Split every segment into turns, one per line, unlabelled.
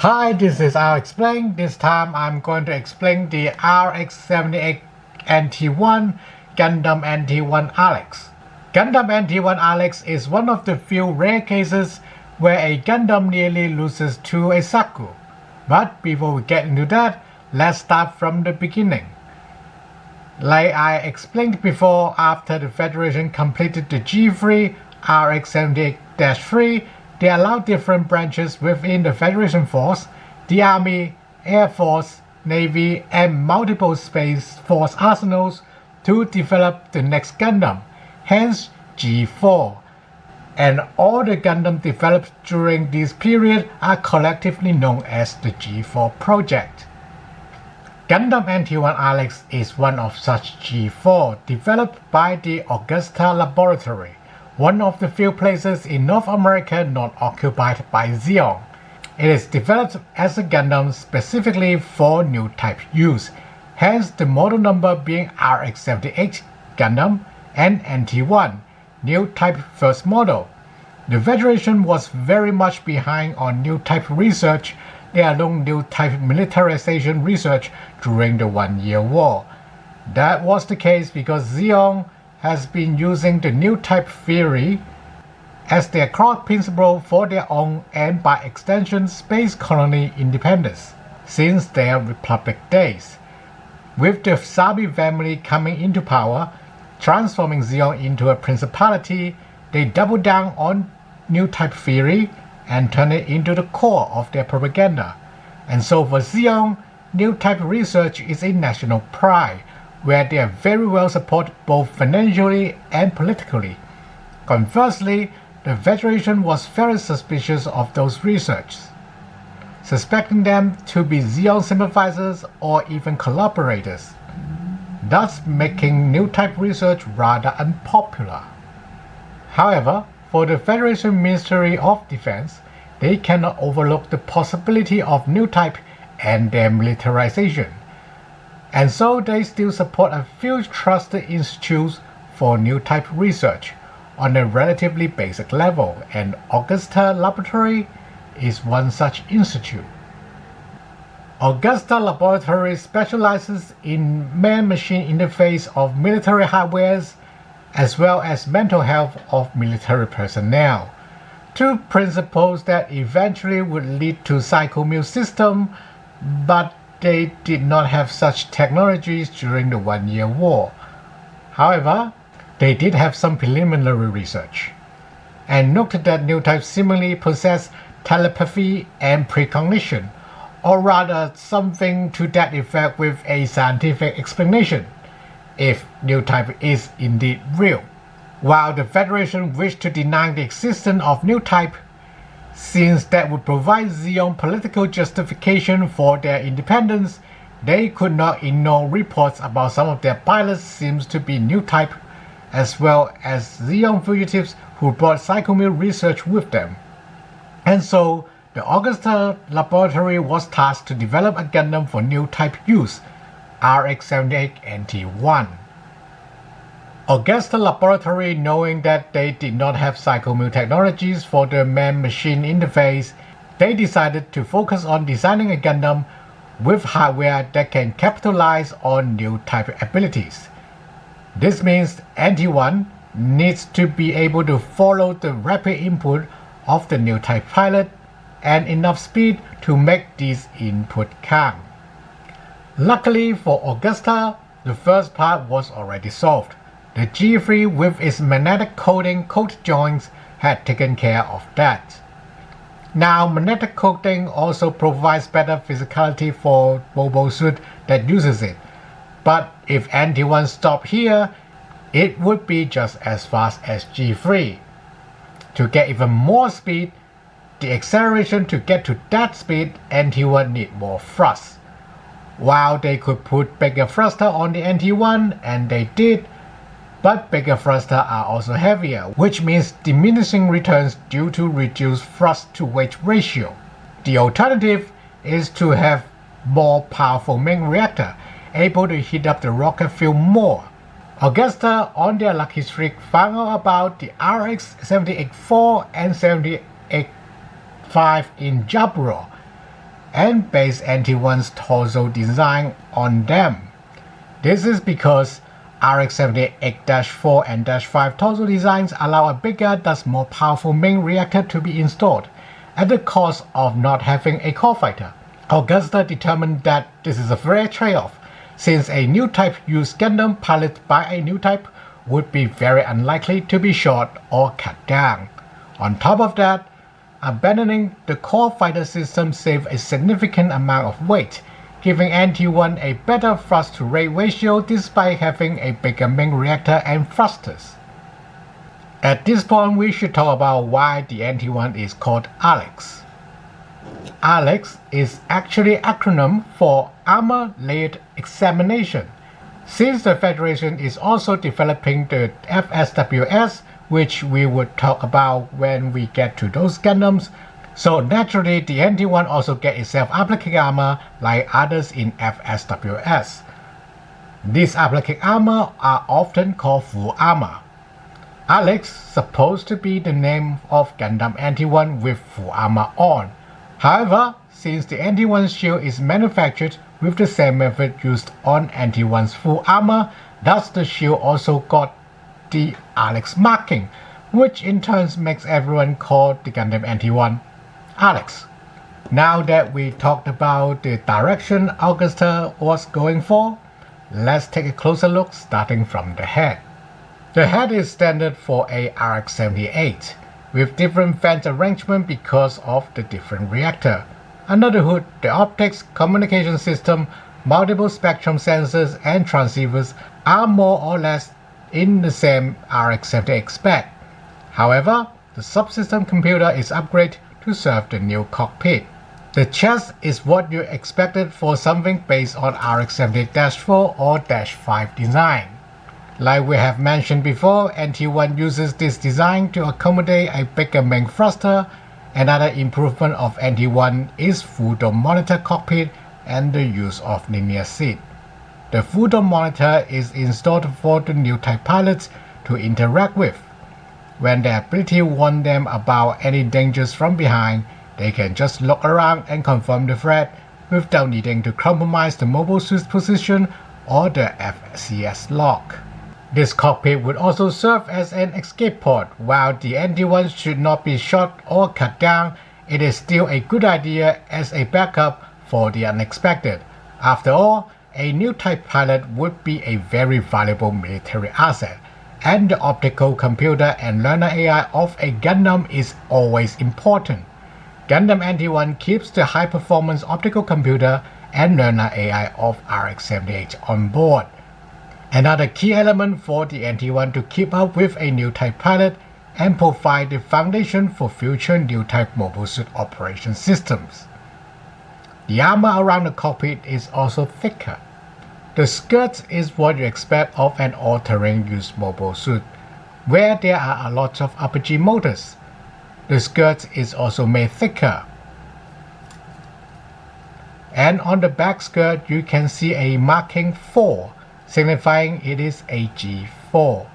Hi, this is RX-78. This time I'm going to explain the RX-78 NT-1 Gundam NT-1 RX. Gundam NT-1 RX is one of the few rare cases where a Gundam nearly loses to a Saku. But before we get into that, let's start from the beginning. Like I explained before, after the Federation completed the G3 RX-78-3, they allowed different branches within the Federation Force, the Army, Air Force, Navy, and multiple Space Force arsenals to develop the next Gundam, hence G4. And all the Gundam developed during this period are collectively known as the G4 project. Gundam NT-1 RX is one of such G4 developed by the Augusta Laboratory, one of the few places in North America not occupied by Zeon. It is developed as a Gundam specifically for new type use, hence the model number being RX-78 Gundam and NT-1, new type first model. The Federation was very much behind on new type research, let alone new type militarization research during the 1-year war. That was the case because Zeon has been using the new type theory as their core principle for their own and by extension space colony independence since their Republic days. With the Sabi family coming into power, transforming Zeon into a principality, they doubled down on new type theory and turned it into the core of their propaganda. And so for Zeon, new type research is a national pride, where they are very well supported both financially and politically. Conversely, the Federation was very suspicious of those researches, suspecting them to be Zeon sympathizers or even collaborators, thus making new type research rather unpopular. However, for the Federation Ministry of Defense, they cannot overlook the possibility of new type and their militarization. And so they still support a few trusted institutes for new type research on a relatively basic level, and Augusta Laboratory is one such institute. Augusta Laboratory specializes in man-machine interface of military hardwares as well as mental health of military personnel, two principles that eventually would lead to Psychomune system, but they did not have such technologies during the 1-year war. However, they did have some preliminary research, and noted that new types similarly possess telepathy and precognition, or rather something to that effect with a scientific explanation, if new type is indeed real. While the Federation wished to deny the existence of new type, since that would provide Zeon political justification for their independence, they could not ignore reports about some of their pilots seems to be new type, as well as Zeon fugitives who brought Psychomune research with them. And so, the Augusta Laboratory was tasked to develop a Gundam for new type use, RX-78 NT-1. Augusta Laboratory, knowing that they did not have Psychomune technologies for the man-machine interface, they decided to focus on designing a Gundam with hardware that can capitalize on new type abilities. This means NT-1 needs to be able to follow the rapid input of the new type pilot and enough speed to make these input count. Luckily for Augusta, the first part was already solved. The G3 with its magnetic coating coat joints had taken care of that. Now magnetic coating also provides better physicality for mobile suit that uses it, but if NT-1 stopped here, it would be just as fast as G3. To get even more speed, the acceleration to get to that speed, NT-1 need more thrust. While they could put bigger thruster on the NT-1, and they did, but bigger thrusters are also heavier, which means diminishing returns due to reduced thrust-to-weight ratio. The alternative is to have more powerful main reactor, able to heat up the rocket fuel more. Augusta, on their lucky streak, found out about the RX-78-4 and 78-5 in Jaburo, and base NT-1's torso design on them. This is because RX-78-4 and -5 torso designs allow a bigger thus more powerful main reactor to be installed, at the cost of not having a core fighter. Augusta determined that this is a fair trade-off, since a new type used Gundam piloted by a new type would be very unlikely to be shot or cut down. On top of that, abandoning the core fighter system saves a significant amount of weight, giving NT-1 a better thrust-to-rate ratio despite having a bigger main reactor and thrusters. At this point, we should talk about why the NT-1 is called RX. RX is actually acronym for Armour Layered Examination, since the Federation is also developing the FSWS, which we would talk about when we get to those Gundams. So naturally, the NT-1 also gets a self-applicating armor like others in FSWS. These applicating armor are often called full armor. RX supposed to be the name of Gundam NT-1 with full armor on. However, since the NT-1 shield is manufactured with the same method used on NT-1's full armor, thus the shield also got the RX marking, which in turn makes everyone call the Gundam NT-1 RX. Now that we talked about the direction Augusta was going for, let's take a closer look starting from the head. The head is standard for a RX-78, with different vent arrangement because of the different reactor. Under the hood, the optics, communication system, multiple spectrum sensors, and transceivers are more or less in the same RX-78 spec. However, the subsystem computer is upgraded to serve the new cockpit. The chest is what you expected for something based on RX-78-4 or -5 design. Like we have mentioned before, NT-1 uses this design to accommodate a bigger main thruster. Another improvement of NT-1 is full dome monitor cockpit and the use of linear seat. The full dome monitor is installed for the new type pilots to interact with. When the ability warns them about any dangers from behind, they can just look around and confirm the threat without needing to compromise the mobile suit's position or the FCS lock. This cockpit would also serve as an escape pod. While the NT-1 should not be shot or cut down, it is still a good idea as a backup for the unexpected. After all, a new type pilot would be a very valuable military asset, and the optical computer and learner AI of a Gundam is always important. Gundam NT-1 keeps the high-performance optical computer and learner AI of RX-78 on board. Another key element for the NT-1 to keep up with a new type pilot and provide the foundation for future new type mobile suit operation systems. The armor around the cockpit is also thicker. The skirt is what you expect of an all-terrain used mobile suit, where there are a lot of RPG motors. The skirt is also made thicker. And on the back skirt you can see a marking 4, signifying it is a G4.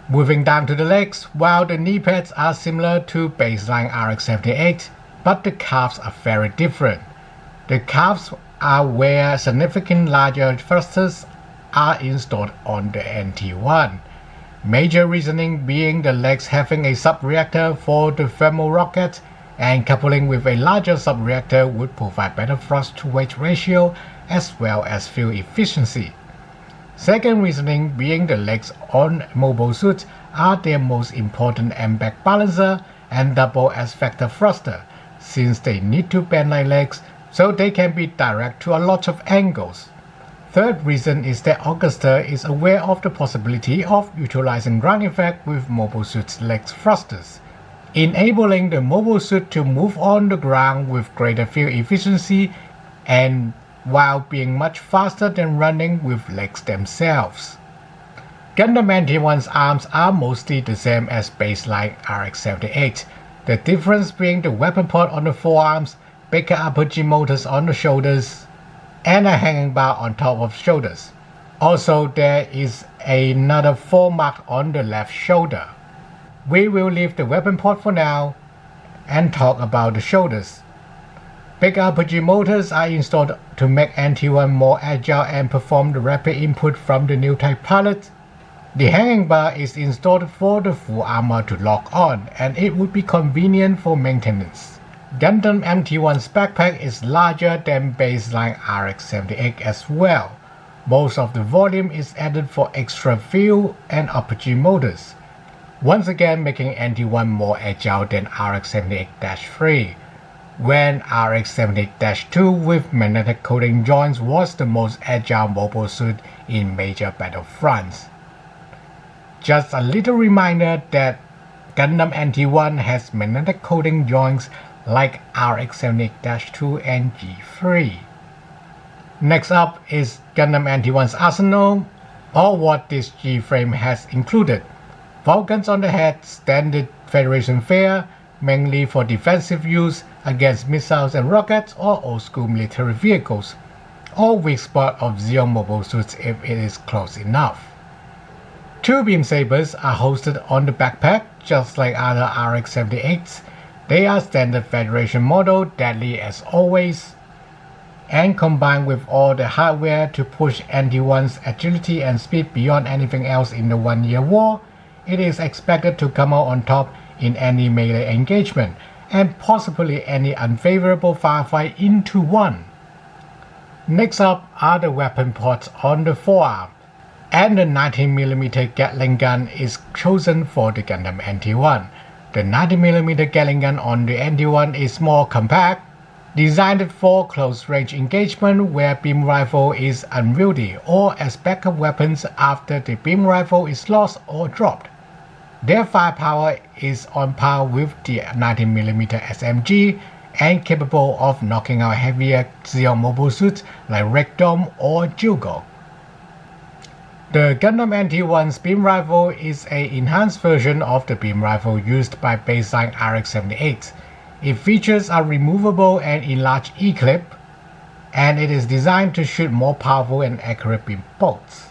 Moving down to the legs, while the knee pads are similar to baseline RX-78, but the calves are very different. The calves are where significantly larger thrusters are installed on the NT-1. Major reasoning being the legs having a sub-reactor for the thermal rocket, and coupling with a larger sub-reactor would provide better thrust-to-weight ratio as well as fuel efficiency. Second reasoning being the legs on mobile suits are their most important impact balancer and double S-factor thruster, since they need to bend like legs so they can be direct to a lot of angles. Third reason is that Augusta is aware of the possibility of utilizing ground effect with mobile suit's leg thrusters, enabling the mobile suit to move on the ground with greater fuel efficiency and while being much faster than running with legs themselves. Gundam NT-1's arms are mostly the same as baseline RX-78, the difference being the weapon pod on the forearms, bigger RPG motors on the shoulders, and a hanging bar on top of shoulders. Also, there is another 4 mark on the left shoulder. We will leave the weapon pod for now and talk about the shoulders. Big RPG motors are installed to make NT-1 more agile and perform the rapid input from the new type pilot. The hanging bar is installed for the full armor to lock on, and it would be convenient for maintenance. Gundam NT-1's backpack is larger than baseline RX-78 as well. Most of the volume is added for extra fuel and RPG motors, once again making NT-1 more agile than RX-78-3. When RX-78-2 with magnetic coating joints was the most agile mobile suit in major battlefronts. Just a little reminder that Gundam NT-1 has magnetic coating joints like RX-78-2 and G3. Next up is Gundam NT-1's arsenal, or what this G-frame has included. Falcons on the head, standard Federation fare, mainly for defensive use against missiles and rockets or old-school military vehicles, or weak spot of Zeon mobile suits if it is close enough. Two beam sabers are hosted on the backpack, just like other RX-78s. They are standard Federation model, deadly as always, and combined with all the hardware to push NT-1's agility and speed beyond anything else in the 1-year war, it is expected to come out on top in any melee engagement, and possibly any unfavorable firefight into one. Next up are the weapon ports on the forearm, and the 19mm Gatling gun is chosen for the Gundam NT-1. The 90mm Gatling gun on the NT-1 is more compact, designed for close-range engagement where beam rifle is unwieldy or as backup weapons after the beam rifle is lost or dropped. Their firepower is on par with the 19mm SMG and capable of knocking out heavier Zeon mobile suits like Rekdom or Jugok. The Gundam NT-1's beam rifle is an enhanced version of the beam rifle used by baseline RX-78. Its features are removable and enlarged E-clip, and it is designed to shoot more powerful and accurate beam bolts.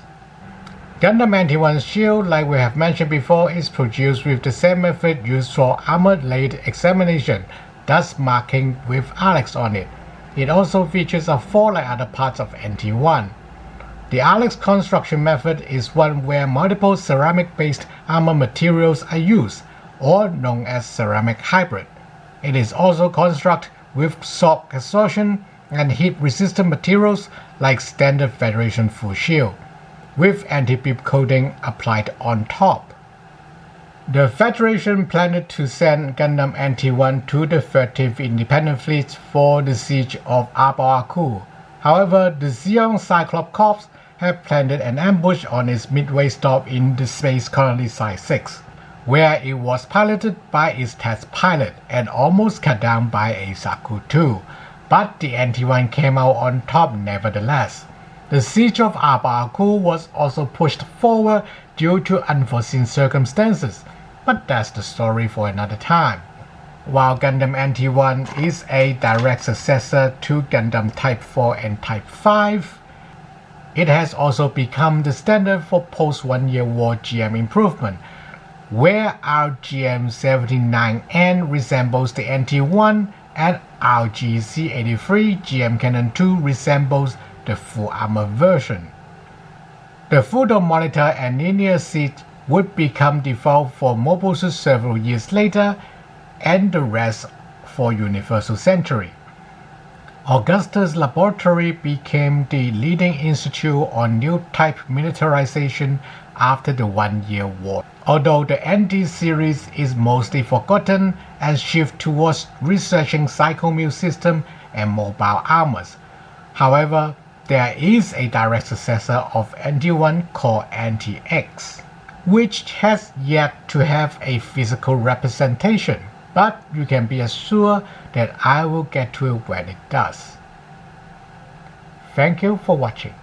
Gundam NT-1's shield, like we have mentioned before, is produced with the same method used for armored blade examination, thus marking with RX on it. It also features a fall like other parts of NT-1. The RX construction method is one where multiple ceramic-based armor materials are used, or known as ceramic hybrid. It is also constructed with shock absorption and heat-resistant materials like standard Federation full shield, with anti-beep coating applied on top. The Federation planned to send Gundam NT-1 to the 13th Independent Fleet for the siege of Armour. However, the Zeon Cyclops Corps had planned an ambush on its midway stop in the Space Colony Site 6, where it was piloted by its test pilot and almost cut down by a Saku 2, but the NT-1 came out on top nevertheless. The siege of Armour was also pushed forward due to unforeseen circumstances, but that's the story for another time. While Gundam NT-1 is a direct successor to Gundam Type 4 and Type 5, it has also become the standard for post-1-year war GM improvement, where RGM-79N resembles the NT-1 and RGC-83 GM Cannon 2 resembles the full armor version. The full dome monitor and linear seat would become default for mobile suits several years later, and the rest for Universal Century. Augustus Laboratory became the leading institute on new type militarization after the 1-year war, although the NT series is mostly forgotten and shift towards researching psychomule system and mobile armors. However, there is a direct successor of NT-1 called NT-X, which has yet to have a physical representation, but you can be assured that I will get to it when it does. Thank you for watching.